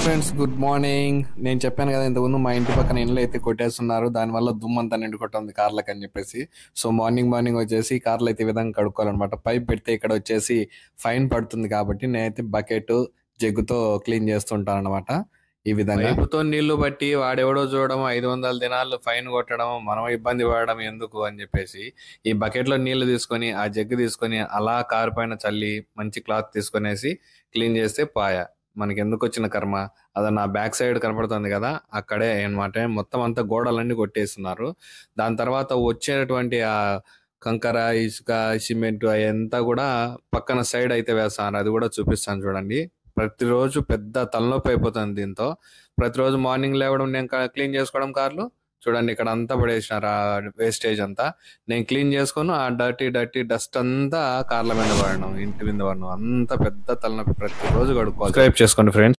Friends, good morning. నేను చెప్పాను కదా ఇంతకుముందు మా ఇంటి పక్కన ఇండ్లు అయితే కొట్టేస్తున్నారు, దానివల్ల దుమ్మంతా నిండుకుంటుంది కార్లకు అని చెప్పేసి. సో మార్నింగ్ మార్నింగ్ వచ్చేసి కార్లు అయితే ఈ విధంగా కడుక్కోవాలన్నమాట. పైప్ పెడితే ఇక్కడ వచ్చేసి ఫైన్ పడుతుంది కాబట్టి నేనైతే బకెట్ జగ్గుతో క్లీన్ చేస్తుంటాను అనమాట. ఈ విధంగా పైపుతో నీళ్లు బట్టి వాడెవడో చూడడం, 500 దినాలు ఫైన్ కొట్టడం, మనం ఇబ్బంది పడడం ఎందుకు అని చెప్పేసి ఈ బకెట్ లో నీళ్లు తీసుకొని ఆ జగ్గు తీసుకొని అలా కారు పైన చల్లి మంచి క్లాత్ తీసుకొనేసి క్లీన్ చేస్తే పాయ. మనకి ఎందుకు వచ్చిన కర్మ. అదే నా బ్యాక్ సైడ్ కనపడుతుంది కదా, అక్కడే అన్నమాట. మొత్తం అంతా గోడలన్నీ కొట్టేస్తున్నారు. దాని తర్వాత వచ్చేటువంటి ఆ కంకర, ఇసుక, సిమెంట్ అదంతా కూడా పక్కన సైడ్ అయితే వేస్తాను. అది కూడా చూపిస్తాను చూడండి. ప్రతిరోజు పెద్ద తలనొప్పి అయిపోతుంది దీంతో. ప్రతిరోజు మార్నింగ్ లేవడం, నేను క్లీన్ చేసుకోవడం కార్లు చూడండి. ఇక్కడ అంతా పడేసినారు ఆ వేస్టేజ్ అంతా. నేను క్లీన్ చేసుకొని ఆ డర్టీ డర్టీ డస్ట్ అంతా కార్ల మీద పడడం, ఇంటి మీద పడడం, అంత పెద్ద తలనొప్పి. ప్రతిరోజు కడుక్కోవాలి. సబ్స్క్రైబ్ చేసుకోండి ఫ్రెండ్స్.